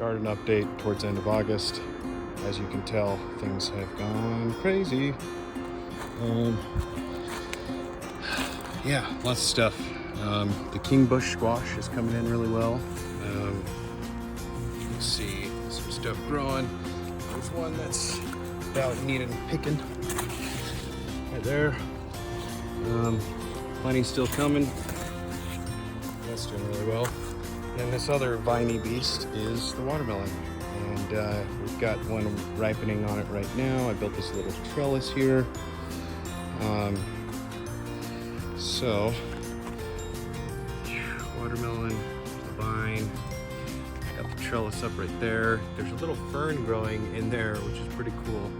garden update towards the end of August. As you can tell, things have gone crazy. Yeah, lots of stuff. The king bush squash is coming in really well. You can see some stuff growing. There's one that's about needed picking right there. Plenty still coming. That's doing really well. And this other viney beast is the watermelon. And we've got one ripening on it right now. I built this little trellis here. So, watermelon, the vine, got the trellis up right there. There's a little fern growing in there, which is pretty cool.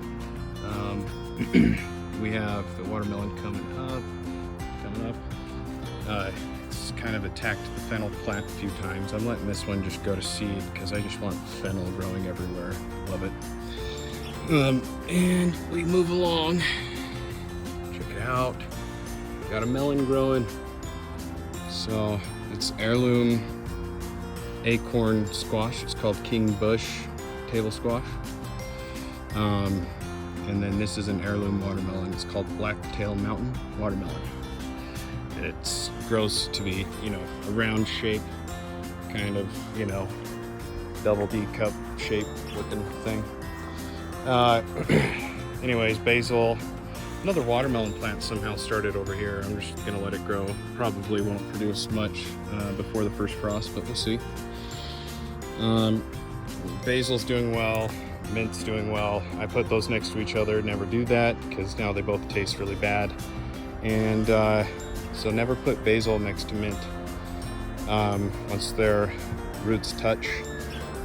We have the watermelon coming up. It's kind of attacked the fennel plant a few times. I'm letting this one just go to seed because I just want fennel growing everywhere. Love it. And we move along. Check it out. Got a melon growing. So it's heirloom acorn squash. It's called king bush table squash. And then this is an heirloom watermelon. It's called Blacktail Mountain watermelon. And it grows to be, a round shape, kind of, double D cup shape looking thing. Anyways, basil. Another watermelon plant somehow started over here. I'm just gonna let it grow. Probably won't produce much before the first frost, but we'll see. Basil's doing well. Mint's doing well. I put those next to each other. Never do that because now they both taste really bad. And so never put basil next to mint. Once their roots touch,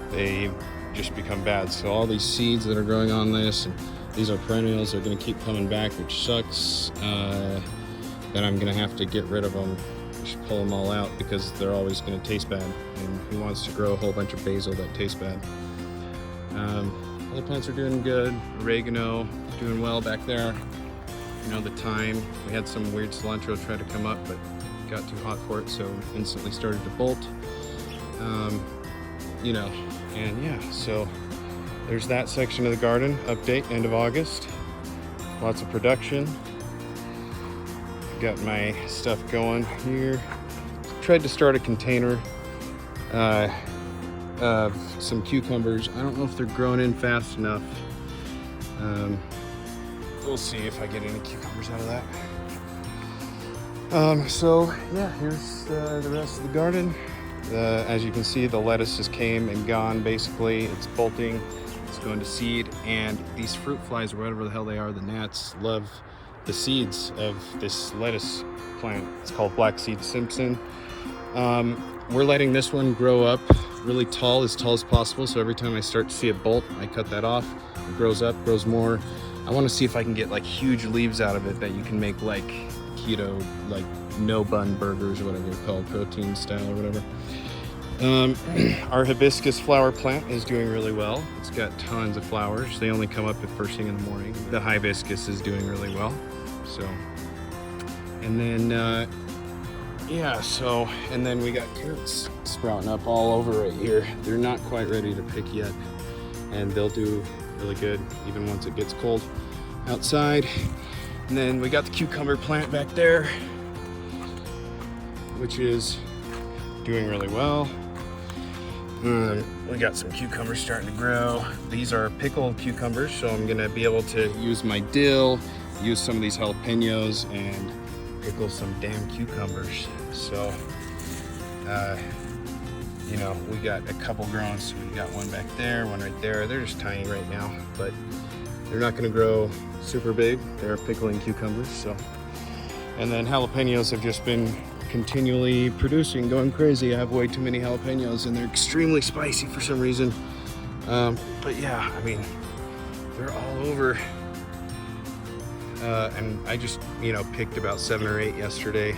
they just become bad. So all these seeds that are growing on this, and these are perennials, they're gonna keep coming back, which sucks. Then I'm gonna have to get rid of them, just pull them all out because they're always gonna taste bad. And who wants to grow a whole bunch of basil that tastes bad? Other plants are doing good. Oregano, doing well back there. The thyme, we had some weird cilantro try to come up, but got too hot for it, so instantly started to bolt. And yeah, so there's that section of the garden update, end of August. Lots of production. Got my stuff going here. Tried to start a container of some cucumbers. I don't know if they're growing in fast enough. We'll see if I get any cucumbers out of that. So yeah, here's the rest of the garden. As you can see, the lettuces came and gone basically. It's bolting, it's going to seed, and these fruit flies, or whatever the hell they are, the gnats, love the seeds of this lettuce plant. It's called Black Seed Simpson. We're letting this one grow up really tall as possible, so every time I start to see it bolt, I cut that off. It grows up, grows more. I want to see if I can get like huge leaves out of it that you can make like keto, like no bun burgers or whatever they're called, protein style or whatever. Our hibiscus flower plant is doing really well. It's got tons of flowers. They only come up at first thing in the morning. The hibiscus is doing really well. So, and then, and then we got carrots sprouting up all over right here. They're not quite ready to pick yet, and they'll do really good even once it gets cold outside. And then we got the cucumber plant back there, which is doing really well. We got some cucumbers starting to grow. These are pickled cucumbers, so I'm gonna be able to use my dill, use some of these jalapenos, and pickle some damn cucumbers. So we got a couple growing. So we got one back there, one right there. They're just tiny right now, but they're not gonna grow super big. They're pickling cucumbers. So, and then jalapenos have just been continually producing, going crazy. I have way too many jalapenos and they're extremely spicy for some reason. But yeah, I mean, they're all over. And I just, picked about 7 or 8 yesterday.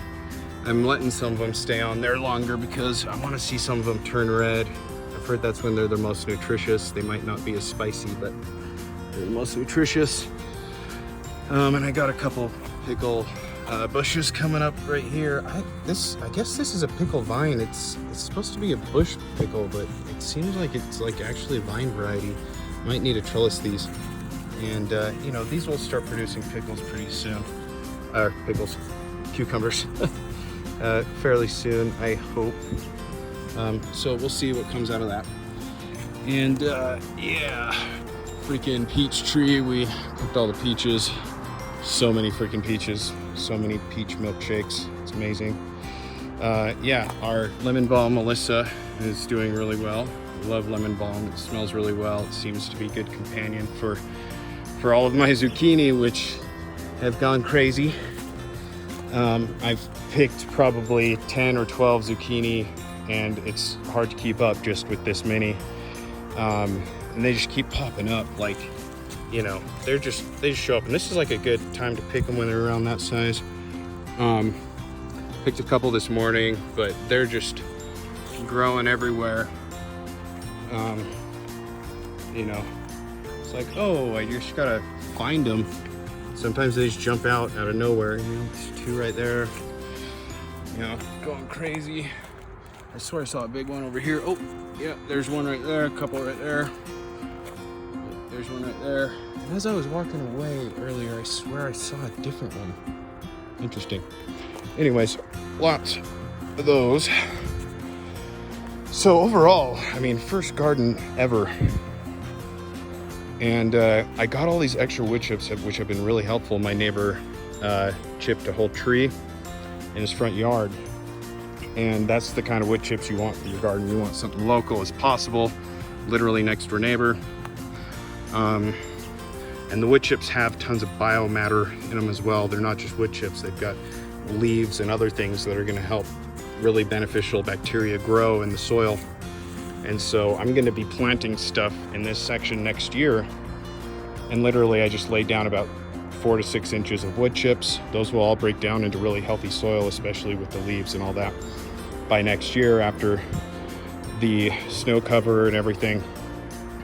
I'm letting some of them stay on there longer because I want to see some of them turn red. I've heard that's when they're the most nutritious. They might not be as spicy, but they're the most nutritious. And I got a couple pickle bushes coming up right here. I guess this is a pickle vine. It's supposed to be a bush pickle, but it seems like it's like actually a vine variety. Might need to trellis these, and you know, these will start producing pickles pretty soon. Cucumbers, fairly soon, I hope. So we'll see what comes out of that. And yeah, freaking peach tree. We picked all the peaches. So many freaking peaches. So many peach milkshakes. It's amazing. Yeah, our lemon balm, Melissa, is doing really well. I love lemon balm. It smells really well. It seems to be a good companion for all of my zucchini, which have gone crazy. I've picked probably 10 or 12 zucchini, and it's hard to keep up just with this many. And they just keep popping up, like, you know, they just show up. And this is like a good time to pick them when they're around that size. Picked a couple this morning, but they're just growing everywhere. You know, it's like, oh, I just gotta find them. Sometimes they just jump out of nowhere. You know, there's two right there. You know, going crazy. I swear I saw a big one over here. Oh, yeah, there's one right there, a couple right there. There's one right there. And as I was walking away earlier, I swear I saw a different one. Interesting. Anyways, lots of those. So overall, I mean, first garden ever. And I got all these extra wood chips, which have been really helpful. My neighbor chipped a whole tree in his front yard. And that's the kind of wood chips you want for your garden. You want something local as possible, literally next door neighbor. And the wood chips have tons of biomatter in them as well. They're not just wood chips. They've got leaves and other things that are gonna help really beneficial bacteria grow in the soil. And so I'm gonna be planting stuff in this section next year. And literally I just laid down about 4 to 6 inches of wood chips. Those will all break down into really healthy soil, especially with the leaves and all that. By next year, after the snow cover and everything,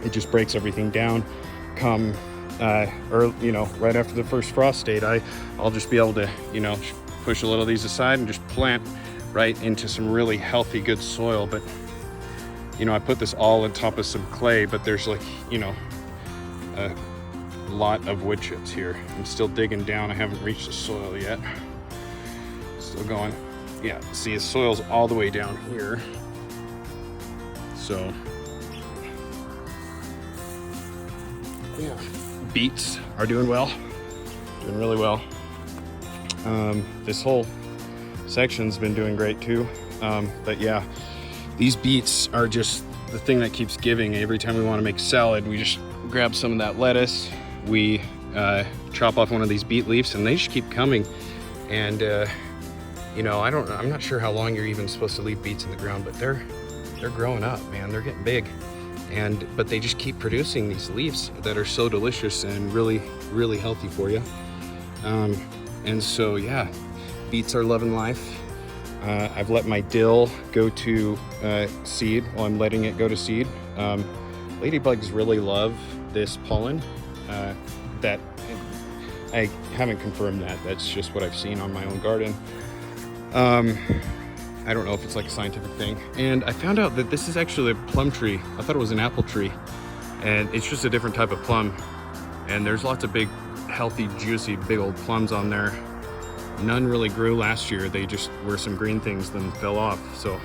it just breaks everything down. Come, or you know, right after the first frost date, I'll just be able to, you know, push a little of these aside and just plant right into some really healthy, good soil. But you know, I put this all on top of some clay, but there's like, you know, a lot of wood chips here. I'm still digging down. I haven't reached the soil yet. Still going. Yeah, see, the soil's all the way down here. So, yeah, beets are doing well. Doing really well. This whole section's been doing great too. But yeah, these beets are just the thing that keeps giving. Every time we want to make salad, we just grab some of that lettuce, we chop off one of these beet leaves, and they just keep coming. And you know, I'm not sure how long you're even supposed to leave beets in the ground, but they're growing up, man. They're getting big, but they just keep producing these leaves that are so delicious and really, really healthy for you. And so yeah, beets are loving life. I've let my dill go to seed. Well, I'm letting it go to seed. Ladybugs really love this pollen. That I haven't confirmed that. That's just what I've seen on my own garden. I don't know if it's like a scientific thing. And I found out that this is actually a plum tree. I thought it was an apple tree, and it's just a different type of plum. And there's lots of big, healthy, juicy, big old plums on there. None really grew last year. They just were some green things, then fell off. So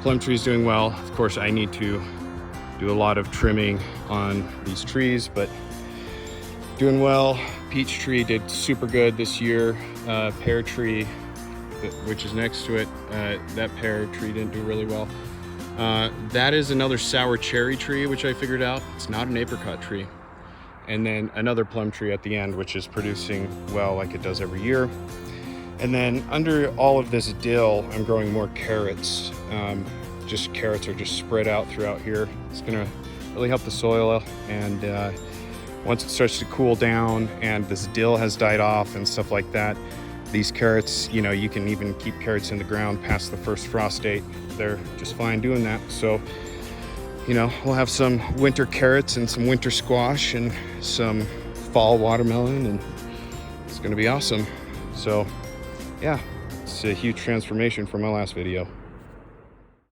plum tree's doing well. Of course, I need to do a lot of trimming on these trees, but doing well. Peach tree did super good this year. Pear tree, which is next to it, that pear tree didn't do really well. That is another sour cherry tree, which I figured out. It's not an apricot tree. And then another plum tree at the end, which is producing well like it does every year. And then under all of this dill, I'm growing more carrots. Just carrots are just spread out throughout here. It's gonna really help the soil. And once it starts to cool down and this dill has died off and stuff like that, these carrots, you know, you can even keep carrots in the ground past the first frost date. They're just fine doing that. So, you know, we'll have some winter carrots and some winter squash and some fall watermelon, and it's gonna be awesome. So yeah, it's a huge transformation from my last video.